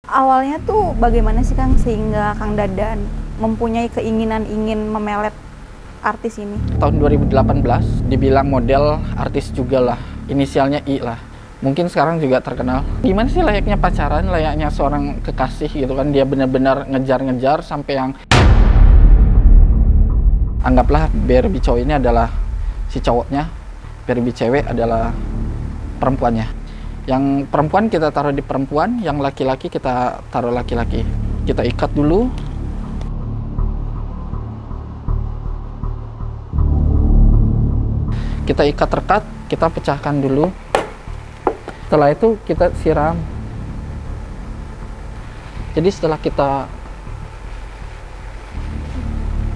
Awalnya tuh bagaimana sih Kang sehingga Kang Dadan mempunyai keinginan ingin memelet artis ini? Tahun 2018 dibilang model artis juga lah, inisialnya I lah. Mungkin sekarang juga terkenal. Gimana sih layaknya pacaran, layaknya seorang kekasih gitu kan, dia benar-benar ngejar-ngejar sampai yang anggaplah Barbie cowok ini adalah si cowoknya, Barbie cewek adalah perempuannya. Yang perempuan kita taruh di perempuan, yang laki-laki kita taruh laki-laki. Kita ikat dulu. Kita ikat rekat, kita pecahkan dulu. Setelah itu kita siram. Jadi setelah kita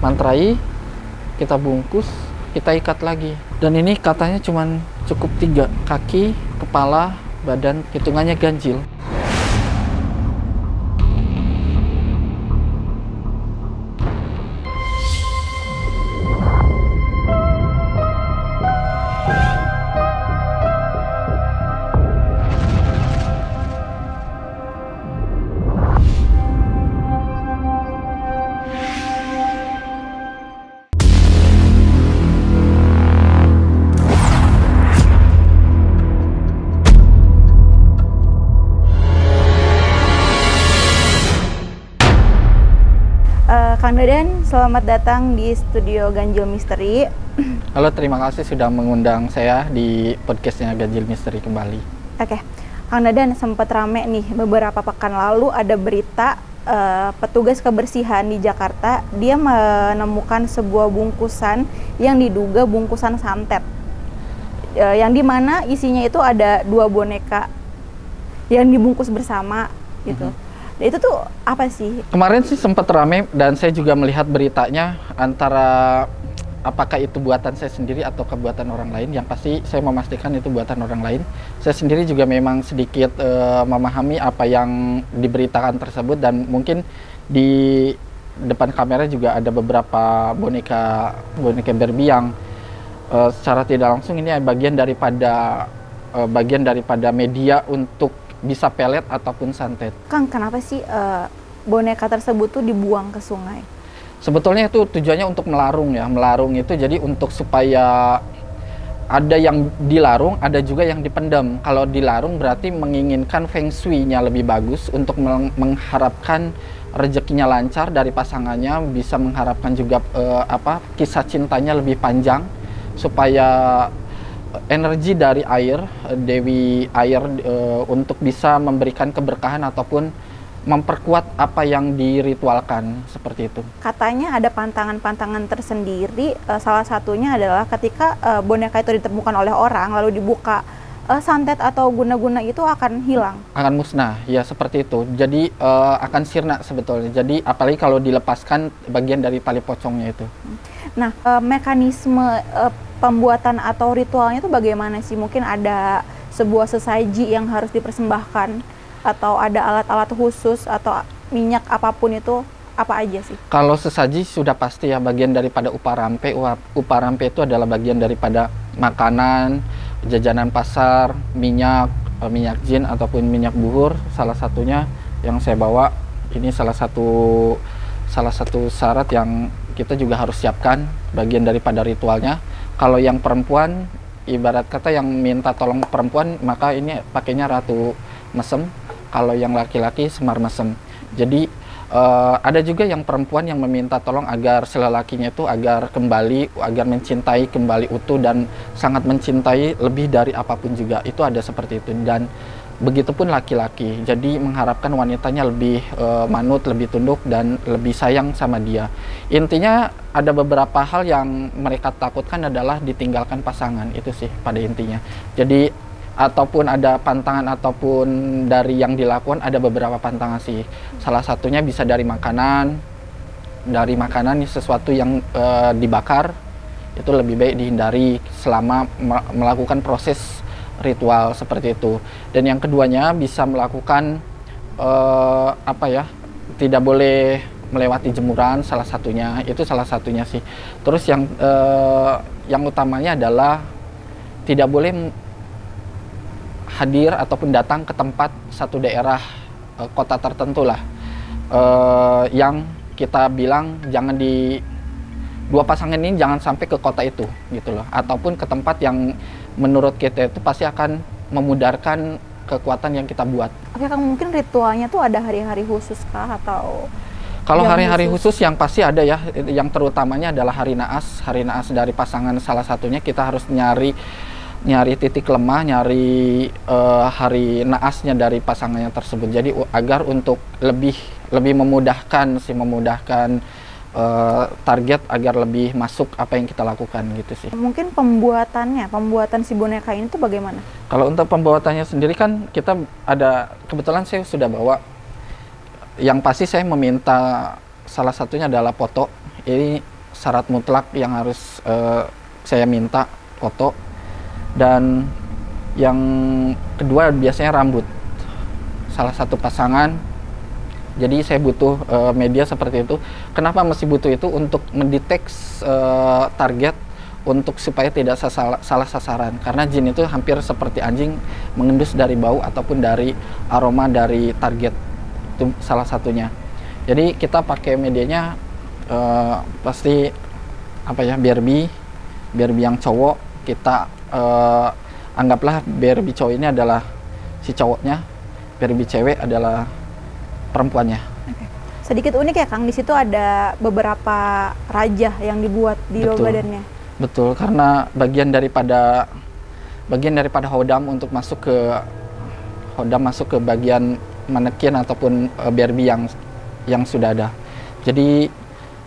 mantrai, kita bungkus, kita ikat lagi. Dan ini katanya cuman cukup 3, kaki, kepala, badan, hitungannya ganjil. Kang Dadan, selamat datang di studio Ganjil Misteri. Halo, terima kasih sudah mengundang saya di podcastnya Ganjil Misteri kembali. Oke, Kang Dadan sempat rame nih beberapa pekan lalu ada berita petugas kebersihan di Jakarta dia menemukan sebuah bungkusan yang diduga bungkusan santet, yang dimana isinya itu ada 2 boneka yang dibungkus bersama gitu. Nah, itu tuh apa sih? Kemarin sih sempat rame dan saya juga melihat beritanya antara apakah itu buatan saya sendiri atau kebuatan orang lain. Yang pasti saya memastikan itu buatan orang lain. Saya sendiri juga memang sedikit memahami apa yang diberitakan tersebut, dan mungkin di depan kamera juga ada beberapa boneka Barbie yang secara tidak langsung ini bagian daripada media untuk bisa pelet ataupun santet. Kang, kenapa sih boneka tersebut tuh dibuang ke sungai? Sebetulnya itu tujuannya untuk melarung ya. Melarung itu jadi untuk supaya ada yang dilarung, ada juga yang dipendam. Kalau dilarung berarti menginginkan feng shui-nya lebih bagus, untuk mengharapkan rezekinya lancar dari pasangannya, bisa mengharapkan juga kisah cintanya lebih panjang, supaya energi dari air, Dewi Air, untuk bisa memberikan keberkahan ataupun memperkuat apa yang diritualkan, seperti itu. Katanya ada pantangan-pantangan tersendiri, salah satunya adalah ketika boneka itu ditemukan oleh orang lalu dibuka, santet atau guna-guna itu akan hilang. Akan musnah, ya seperti itu. Jadi akan sirna sebetulnya. Jadi apalagi kalau dilepaskan bagian dari tali pocongnya itu. Nah, mekanisme pembuatan atau ritualnya itu bagaimana sih? Mungkin ada sebuah sesaji yang harus dipersembahkan, atau ada alat-alat khusus, atau minyak apapun itu, apa aja sih? Kalau sesaji sudah pasti ya bagian daripada uparampe. Uparampe itu adalah bagian daripada makanan, jajanan pasar, minyak jin ataupun minyak buhur. Salah satunya yang saya bawa ini salah satu syarat yang kita juga harus siapkan, bagian daripada ritualnya. Kalau yang perempuan, ibarat kata yang minta tolong perempuan, maka ini pakainya Ratu Mesem. Kalau yang laki-laki Semar Mesem. Jadi ada juga yang perempuan yang meminta tolong agar si lelakinya itu agar mencintai kembali utuh dan sangat mencintai lebih dari apapun juga. Itu ada seperti itu. Dan begitupun laki-laki. Jadi mengharapkan wanitanya lebih manut, lebih tunduk, dan lebih sayang sama dia. Intinya ada beberapa hal yang mereka takutkan adalah ditinggalkan pasangan. Itu sih pada intinya. Jadi ataupun ada pantangan ataupun dari yang dilakukan, ada beberapa pantangan sih. Salah satunya bisa dari makanan. Dari makanan sesuatu yang dibakar itu lebih baik dihindari selama melakukan proses ritual seperti itu. Dan yang keduanya bisa melakukan tidak boleh melewati jemuran, salah satunya sih. Terus yang utamanya adalah tidak boleh hadir ataupun datang ke tempat satu daerah kota tertentu lah, yang kita bilang jangan di dua pasangan ini jangan sampai ke kota itu gitu loh, ataupun ke tempat yang menurut kita itu pasti akan memudarkan kekuatan yang kita buat. Oke Kang, mungkin ritualnya tuh ada hari-hari khusus kah atau? Kalau hari-hari khusus yang pasti ada ya, yang terutamanya adalah hari naas. Hari naas dari pasangan salah satunya kita harus nyari titik lemah, nyari hari naasnya dari pasangannya tersebut. Jadi agar untuk lebih memudahkan target agar lebih masuk apa yang kita lakukan gitu sih. Mungkin pembuatan si boneka ini tuh bagaimana? Kalau untuk pembuatannya sendiri kan kita ada, kebetulan saya sudah bawa. Yang pasti saya meminta salah satunya adalah foto. Ini syarat mutlak yang harus saya minta, foto. Dan yang kedua biasanya rambut salah satu pasangan. Jadi saya butuh media seperti itu. Kenapa mesti butuh itu? Untuk mendeteksi target, untuk supaya tidak salah sasaran. Karena jin itu hampir seperti anjing, mengendus dari bau ataupun dari aroma dari target. Itu salah satunya. Jadi kita pakai medianya pasti apa ya, Barbie yang cowok. Kita anggaplah Barbie cowok ini adalah si cowoknya, Barbie cewek adalah perempuannya. Oke. Sedikit unik ya Kang, di situ ada beberapa raja yang dibuat di bawah badannya. Betul, karena bagian daripada hodam untuk masuk ke bagian manekin ataupun Barbie yang sudah ada. Jadi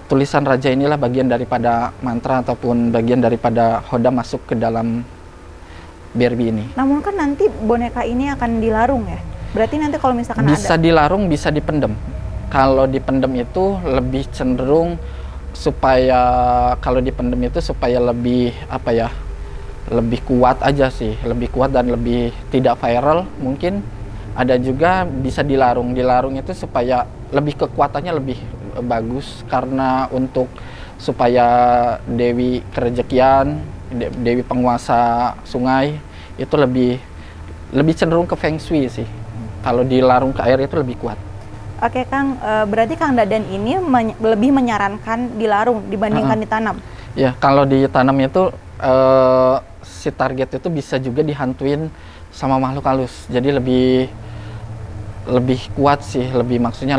tulisan raja inilah bagian daripada mantra ataupun bagian daripada hodam masuk ke dalam Barbie ini. Namun kan nanti boneka ini akan dilarung ya? Berarti nanti kalau misalkan bisa dilarung, bisa dipendem. Kalau dipendem itu lebih cenderung supaya lebih apa ya, lebih kuat aja sih, lebih kuat dan lebih tidak viral mungkin. Ada juga bisa dilarung itu supaya lebih kekuatannya lebih bagus, karena untuk supaya Dewi Kerejekian, Dewi penguasa sungai itu lebih cenderung ke Feng Shui sih. Kalau dilarung ke air itu lebih kuat. Oke Kang, berarti Kang Dadan ini lebih menyarankan dilarung dibandingkan ditanam? Ya, kalau ditanam itu si target itu bisa juga dihantuin sama makhluk halus. Jadi lebih kuat sih, maksudnya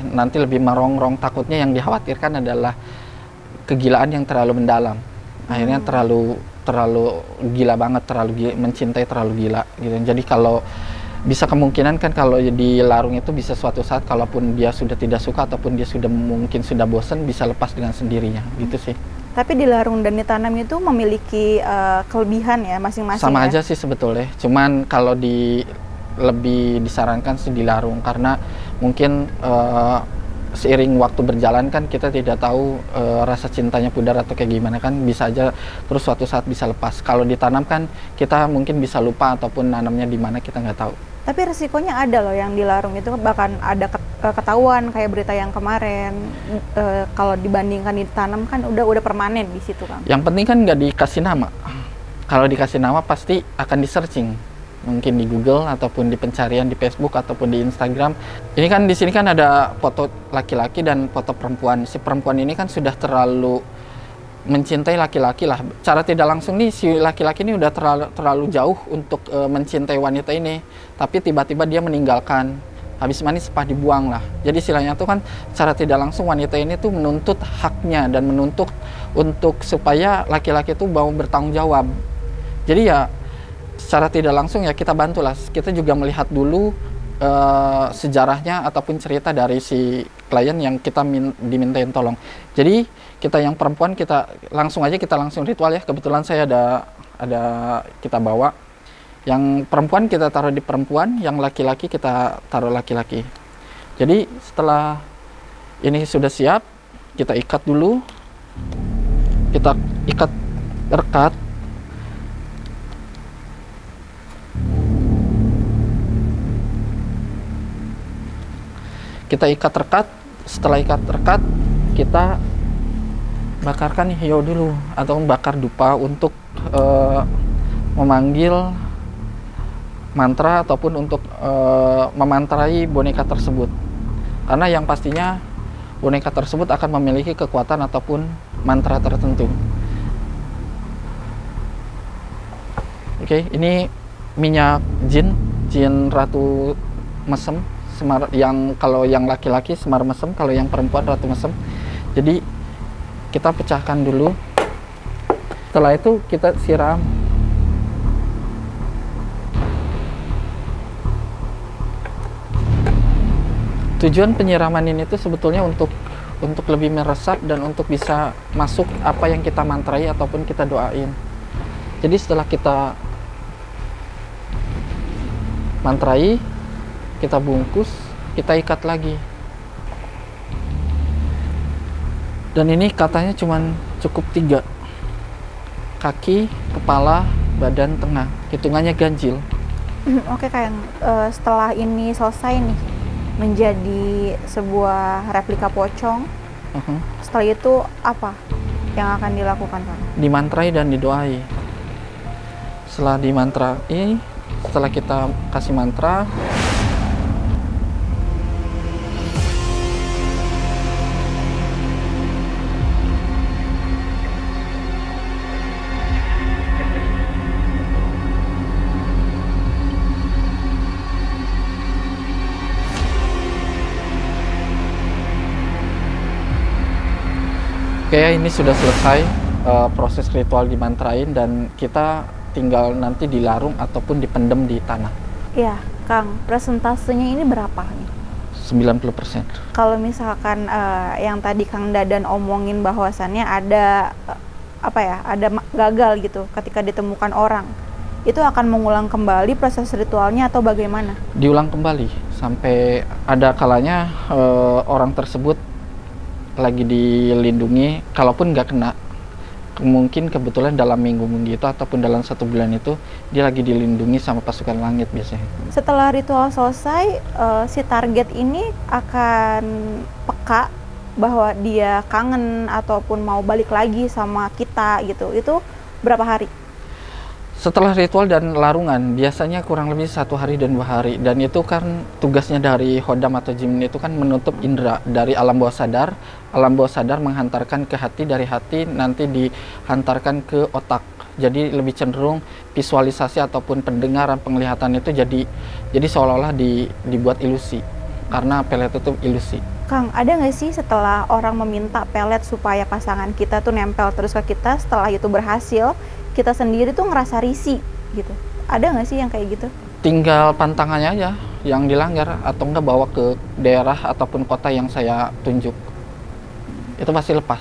nanti lebih merongrong. Takutnya yang dikhawatirkan adalah kegilaan yang terlalu mendalam. Akhirnya terlalu gila banget, mencintai terlalu gila gitu. Jadi kalau bisa kemungkinan kan kalau dilarung itu bisa suatu saat kalaupun dia sudah tidak suka ataupun dia mungkin sudah bosan, bisa lepas dengan sendirinya gitu sih. Tapi dilarung dan ditanam itu memiliki kelebihan ya masing-masing. Sama aja sih sebetulnya. Cuman kalau lebih disarankan sih dilarung, karena mungkin seiring waktu berjalan kan kita tidak tahu rasa cintanya pudar atau kayak gimana kan, bisa aja terus suatu saat bisa lepas. Kalau ditanam kan kita mungkin bisa lupa ataupun nanamnya di mana kita nggak tahu. Tapi resikonya ada loh, yang dilarung itu bahkan ada ketahuan kayak berita yang kemarin. Kalau dibandingkan ditanam kan udah permanen di situ Kang. Yang penting kan nggak dikasih nama. Kalau dikasih nama pasti akan di searching, mungkin di Google ataupun di pencarian di Facebook ataupun di Instagram. Ini kan di sini kan ada foto laki-laki dan foto perempuan. Si perempuan ini kan sudah terlalu mencintai laki-laki lah. Cara tidak langsung nih si laki-laki ini udah terlalu jauh untuk mencintai wanita ini. Tapi tiba-tiba dia meninggalkan. Habis mani sepah dibuang lah. Jadi istilahnya tuh kan secara tidak langsung wanita ini tuh menuntut haknya dan menuntut untuk supaya laki-laki itu mau bertanggung jawab. Jadi ya secara tidak langsung ya kita bantulah. Kita juga melihat dulu sejarahnya ataupun cerita dari si klien yang kita dimintain tolong. Jadi kita yang perempuan kita langsung ritual ya. Kebetulan saya ada kita bawa. Yang perempuan kita taruh di perempuan, yang laki-laki kita taruh laki-laki. Jadi setelah ini sudah siap, kita ikat dulu. Kita ikat rekat. Kita ikat rekat, setelah ikat rekat, kita bakarkan hiyo dulu atau bakar dupa untuk memanggil mantra ataupun untuk memantrai boneka tersebut. Karena yang pastinya boneka tersebut akan memiliki kekuatan ataupun mantra tertentu. Oke, ini minyak jin ratu mesem, semar, yang kalau yang laki-laki semar mesem, kalau yang perempuan ratu mesem. Jadi kita pecahkan dulu. Setelah itu kita siram. Tujuan penyiraman ini tuh sebetulnya untuk lebih meresap dan untuk bisa masuk apa yang kita mantrai ataupun kita doain. Jadi setelah kita mantrai, kita bungkus, kita ikat lagi. Dan ini katanya cuman cukup 3. Kaki, kepala, badan, tengah. Hitungannya ganjil. Oke, Kang. Setelah ini selesai nih, menjadi sebuah replika pocong. Setelah itu apa yang akan dilakukan, Kang? Dimantrai dan didoai. Setelah dimantrai, setelah kita kasih mantra, oke, ini sudah selesai proses ritual dimantrain dan kita tinggal nanti dilarung ataupun dipendem di tanah. Iya, Kang. Presentasenya ini berapa nih? 90%. Kalau misalkan yang tadi Kang Dadan omongin bahwasannya ada ada gagal gitu ketika ditemukan orang, itu akan mengulang kembali proses ritualnya atau bagaimana? Diulang kembali sampai ada kalanya orang tersebut lagi dilindungi, kalaupun nggak kena, mungkin kebetulan dalam minggu itu ataupun dalam 1 bulan itu dia lagi dilindungi sama pasukan langit biasanya. Setelah ritual selesai, si target ini akan peka bahwa dia kangen ataupun mau balik lagi sama kita gitu. Itu berapa hari? Setelah ritual dan larungan biasanya kurang lebih 1 hari dan 2 hari, dan itu kan tugasnya dari Khodam atau jin itu kan menutup indera dari alam bawah sadar. Alam bawah sadar menghantarkan ke hati, dari hati nanti dihantarkan ke otak. Jadi lebih cenderung visualisasi ataupun pendengaran, penglihatan itu jadi seolah-olah dibuat ilusi, karena pelet itu ilusi. Kang, ada nggak sih setelah orang meminta pelet supaya pasangan kita tuh nempel terus ke kita, setelah itu berhasil, kita sendiri tuh ngerasa risih gitu? Ada nggak sih yang kayak gitu? Tinggal pantangannya aja yang dilanggar, atau enggak bawa ke daerah ataupun kota yang saya tunjuk. Itu pasti lepas.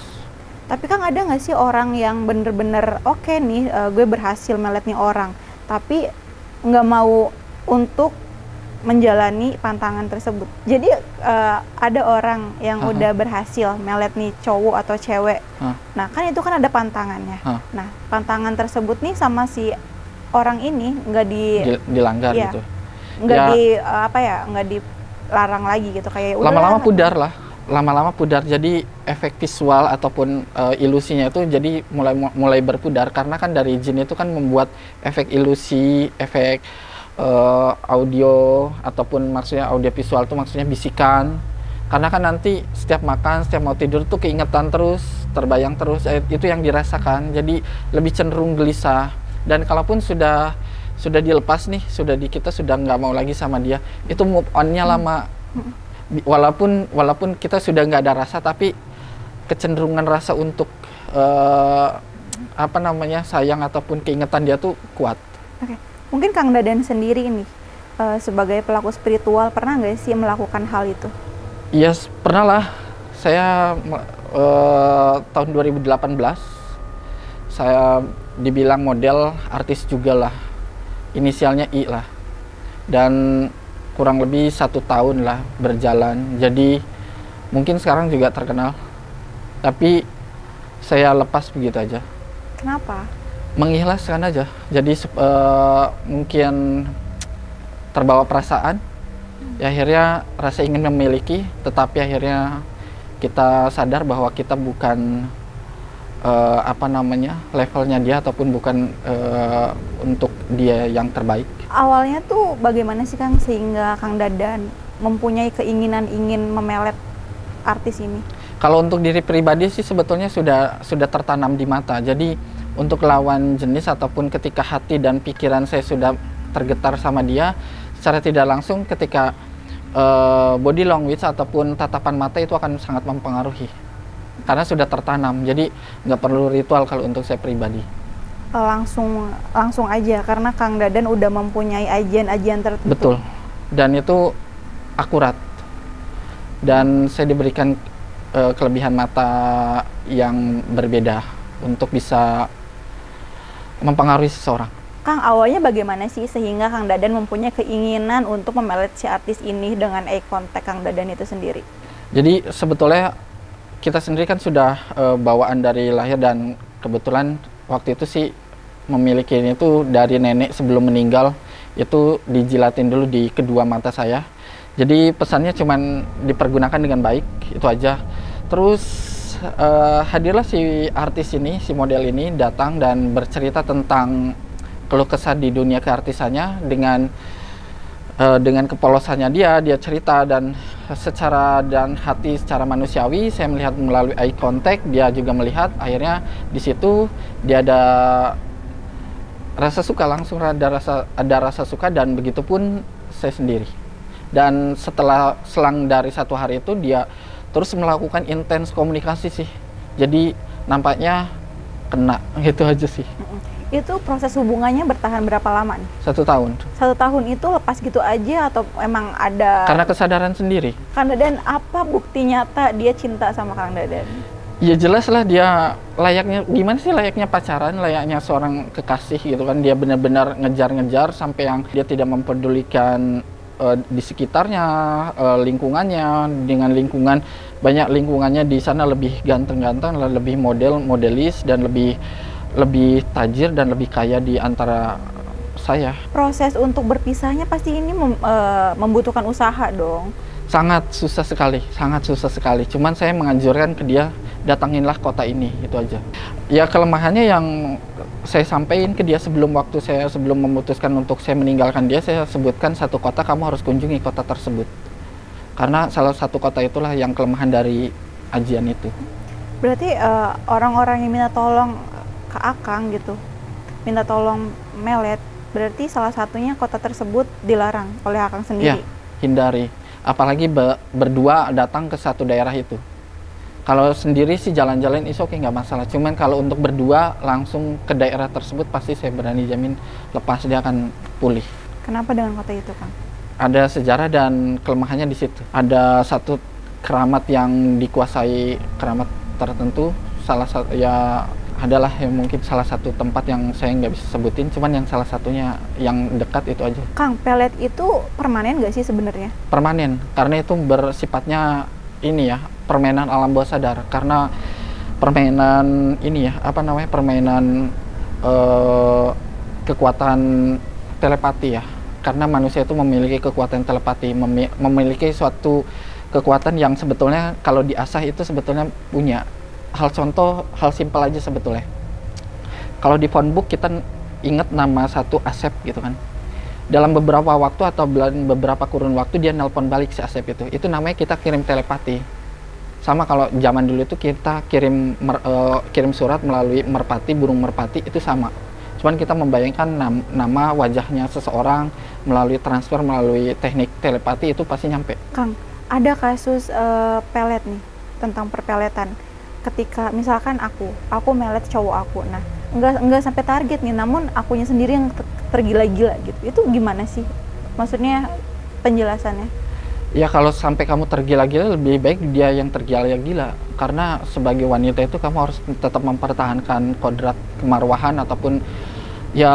Tapi Kang, ada nggak sih orang yang bener-bener oke nih, gue berhasil melet nih orang, tapi nggak mau untuk menjalani pantangan tersebut. Jadi ada orang yang udah berhasil melet nih cowok atau cewek. Nah kan itu kan ada pantangannya. Nah pantangan tersebut nih sama si orang ini nggak dilanggar gitu. Nggak nggak dilarang lagi gitu, kayak lama-lama pudar lah. Lama-lama pudar, jadi efek visual ataupun ilusinya itu jadi mulai berpudar, karena kan dari jin itu kan membuat efek ilusi, efek audio ataupun maksudnya audio visual itu maksudnya bisikan, karena kan nanti setiap makan, setiap mau tidur tuh keingetan terus, terbayang terus, itu yang dirasakan, jadi lebih cenderung gelisah. Dan kalaupun sudah dilepas nih, kita sudah nggak mau lagi sama dia, itu move on-nya lama. Walaupun kita sudah nggak ada rasa, tapi kecenderungan rasa untuk sayang ataupun keingetan dia tuh kuat. Oke. Mungkin Kang Dadan sendiri ini sebagai pelaku spiritual pernah nggak sih melakukan hal itu? Iya, pernah lah. Saya tahun 2018 saya dibilang model artis juga lah. Inisialnya I lah. Dan kurang lebih 1 tahun lah berjalan. Jadi mungkin sekarang juga terkenal. Tapi saya lepas begitu aja. Kenapa? Mengikhlaskan aja. Jadi mungkin terbawa perasaan, ya akhirnya rasa ingin memiliki, tetapi akhirnya kita sadar bahwa kita bukan apa namanya, levelnya dia ataupun bukan untuk dia yang terbaik. Awalnya tuh bagaimana sih Kang sehingga Kang Dadan mempunyai keinginan ingin memelet artis ini? Kalau untuk diri pribadi sih sebetulnya sudah tertanam di mata. Jadi untuk lawan jenis ataupun ketika hati dan pikiran saya sudah tergetar sama dia, secara tidak langsung ketika body language ataupun tatapan mata itu akan sangat mempengaruhi. Karena sudah tertanam, jadi nggak perlu ritual kalau untuk saya pribadi. Langsung aja, karena Kang Dadan udah mempunyai ajian-ajian tertentu. Betul, dan itu akurat. Dan saya diberikan kelebihan mata yang berbeda untuk bisa mempengaruhi seseorang. Kang, awalnya bagaimana sih sehingga Kang Dadan mempunyai keinginan untuk memelet si artis ini dengan eye contact Kang Dadan itu sendiri? Jadi sebetulnya kita sendiri kan sudah bawaan dari lahir, dan kebetulan waktu itu sih memiliki ini tuh dari nenek sebelum meninggal, itu dijilatin dulu di kedua mata saya. Jadi pesannya cuman dipergunakan dengan baik, itu aja. Terus hadirlah si artis ini, si model ini datang dan bercerita tentang keluh kesah di dunia keartisannya dengan kepolosannya dia cerita, dan hati secara manusiawi saya melihat melalui eye contact, dia juga melihat. Akhirnya di situ dia ada rasa suka, langsung ada rasa suka, dan begitupun saya sendiri. Dan setelah selang dari 1 hari itu dia terus melakukan intens komunikasi sih. Jadi nampaknya kena, gitu aja sih. Itu proses hubungannya bertahan berapa lama nih? 1 tahun. 1 tahun itu lepas gitu aja atau emang ada? Karena kesadaran sendiri. Kang Dadan, apa bukti nyata dia cinta sama Kang Dadan? Ya jelas lah, dia layaknya, gimana sih layaknya pacaran, layaknya seorang kekasih gitu kan. Dia benar-benar ngejar-ngejar sampai yang dia tidak mempedulikan di sekitarnya, lingkungannya, dengan lingkungan, banyak lingkungannya di sana lebih ganteng-ganteng, lebih modelis, dan lebih tajir dan lebih kaya di antara saya. Proses untuk berpisahnya pasti ini membutuhkan usaha dong. Sangat susah sekali. Cuman saya menganjurkan ke dia, datanginlah kota ini, itu aja. Ya kelemahannya yang saya sampaikan ke dia sebelum memutuskan untuk saya meninggalkan dia, saya sebutkan 1 kota, kamu harus kunjungi kota tersebut. Karena salah satu kota itulah yang kelemahan dari ajian itu. Berarti orang-orang yang minta tolong ke Akang gitu, minta tolong melet, berarti salah satunya kota tersebut dilarang oleh Akang sendiri? Ya, hindari. Apalagi berdua datang ke satu daerah itu. Kalau sendiri sih jalan-jalan is oke, nggak masalah. Cuman kalau untuk berdua langsung ke daerah tersebut, pasti saya berani jamin lepas dia akan pulih. Kenapa dengan kota itu, Kang? Ada sejarah dan kelemahannya di situ. Ada satu keramat yang dikuasai, keramat tertentu. Salah satu ya adalah yang mungkin salah satu tempat yang saya nggak bisa sebutin. Cuman yang salah satunya yang dekat itu aja. Kang, pelet itu permanen nggak sih sebenarnya? Permanen, karena itu bersifatnya ini ya, permainan alam bawah sadar. Karena permainan ini ya, permainan kekuatan telepati ya. Karena manusia itu memiliki kekuatan telepati, memiliki suatu kekuatan yang sebetulnya kalau diasah itu sebetulnya punya. Hal simpel aja sebetulnya. Kalau di phonebook kita ingat nama satu Asep gitu kan. Dalam beberapa waktu atau beberapa kurun waktu dia nelpon balik si Asep itu. Itu namanya kita kirim telepati. Sama kalau zaman dulu itu kita kirim surat melalui merpati, burung merpati, itu sama. Cuman kita membayangkan nama wajahnya seseorang melalui transfer, melalui teknik telepati, itu pasti nyampe. Kang, ada kasus pelet nih, tentang perpeletan. Ketika misalkan aku melet cowok aku, nah enggak sampai target nih, namun akunya sendiri yang tergila-gila gitu. Itu gimana sih? Maksudnya penjelasannya? Ya kalau sampai kamu tergila-gila, lebih baik dia yang tergila-gila. Karena sebagai wanita itu kamu harus tetap mempertahankan kodrat kemarwahan, ataupun ya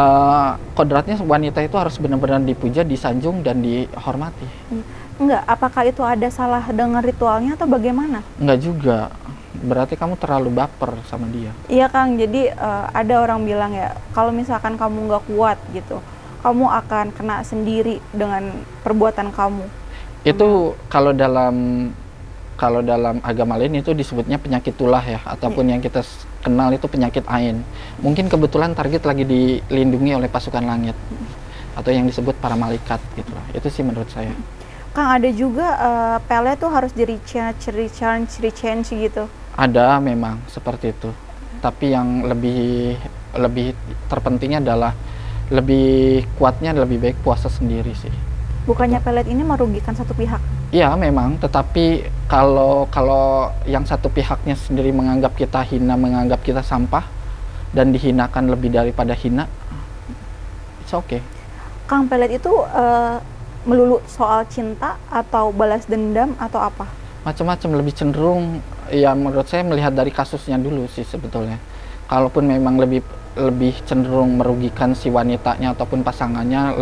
kodratnya wanita itu harus benar-benar dipuja, disanjung, dan dihormati. Enggak, apakah itu ada salah dengan ritualnya atau bagaimana? Enggak juga. Berarti kamu terlalu baper sama dia. Iya Kang, jadi ada orang bilang ya, kalau misalkan kamu nggak kuat gitu, kamu akan kena sendiri dengan perbuatan kamu. Itu kalau dalam kalau dalam agama lain itu disebutnya penyakit tulah ya, ataupun yang kita kenal itu penyakit ain. Mungkin kebetulan target lagi dilindungi oleh pasukan langit atau yang disebut para malaikat gitu lah. Itu sih menurut saya. Kang, ada juga pelet tuh harus di recharge gitu. Ada memang seperti itu. Tapi yang lebih terpentingnya adalah lebih kuatnya lebih baik puasa sendiri sih. Bukannya pelet ini merugikan satu pihak? Iya memang, tetapi kalau yang satu pihaknya sendiri menganggap kita hina, menganggap kita sampah, dan dihinakan lebih daripada hina, it's okay. Kang, pelet itu melulu soal cinta atau balas dendam atau apa? Macam-macam, lebih cenderung, ya menurut saya melihat dari kasusnya dulu sih sebetulnya. Kalaupun memang lebih cenderung merugikan si wanitanya ataupun pasangannya,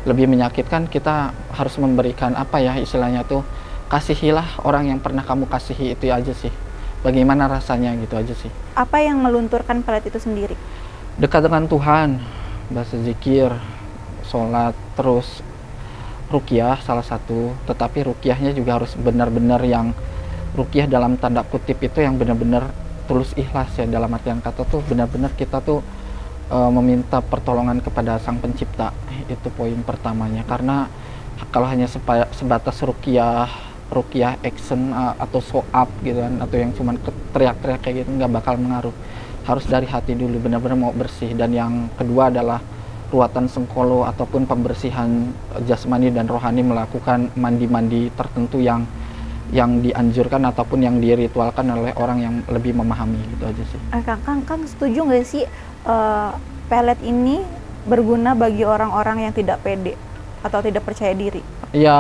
lebih menyakitkan, kita harus memberikan apa ya istilahnya tuh, kasihilah orang yang pernah kamu kasihi, itu aja sih. Bagaimana rasanya gitu aja sih. Apa yang melunturkan pelet itu sendiri? Dekat dengan Tuhan, bahasa zikir, sholat, terus ruqyah salah satu, tetapi ruqyahnya juga harus benar-benar yang ruqyah dalam tanda kutip itu yang benar-benar tulus ikhlas ya, dalam artian kata tuh benar-benar kita tuh meminta pertolongan kepada Sang Pencipta. Itu poin pertamanya, karena kalau hanya sebatas ruqyah action atau show up gitu kan, atau yang cuman teriak-teriak kayak gitu, nggak bakal mengaruh. Harus dari hati dulu, benar-benar mau bersih. Dan yang kedua adalah ruatan sengkolo ataupun pembersihan jasmani dan rohani, melakukan mandi-mandi tertentu yang dianjurkan ataupun yang diritualkan oleh orang yang lebih memahami, gitu aja sih. Kang setuju nggak sih pelet ini berguna bagi orang-orang yang tidak pede atau tidak percaya diri? Ya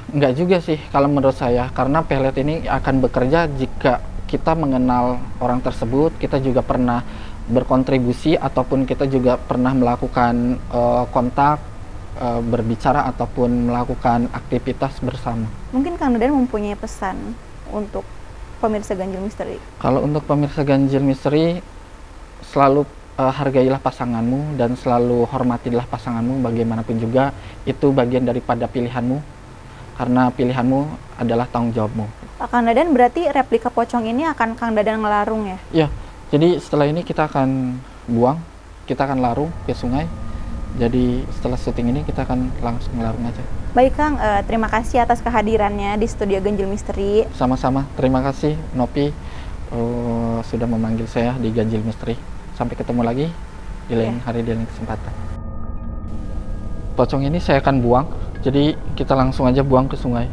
nggak juga sih kalau menurut saya, karena pelet ini akan bekerja jika kita mengenal orang tersebut, kita juga pernah berkontribusi ataupun kita juga pernah melakukan kontak, berbicara ataupun melakukan aktivitas bersama. Mungkin Kang Dadan mempunyai pesan untuk pemirsa Ganjil Misteri. Kalau untuk pemirsa Ganjil Misteri, selalu hargailah pasanganmu dan selalu hormatilah pasanganmu bagaimanapun juga. Itu bagian daripada pilihanmu, karena pilihanmu adalah tanggung jawabmu. Kang Dadan, berarti replika pocong ini akan Kang Dadan ngelarung ya? Ya, jadi setelah ini kita akan buang, kita akan larung ke sungai. Jadi setelah syuting ini kita akan langsung ngelarung aja. Baik Kang, terima kasih atas kehadirannya di studio Ganjil Misteri. Sama-sama, terima kasih Nopi sudah memanggil saya di Ganjil Misteri. Sampai ketemu lagi di lain hari, di lain kesempatan. Pocong ini saya akan buang, jadi kita langsung aja buang ke sungai.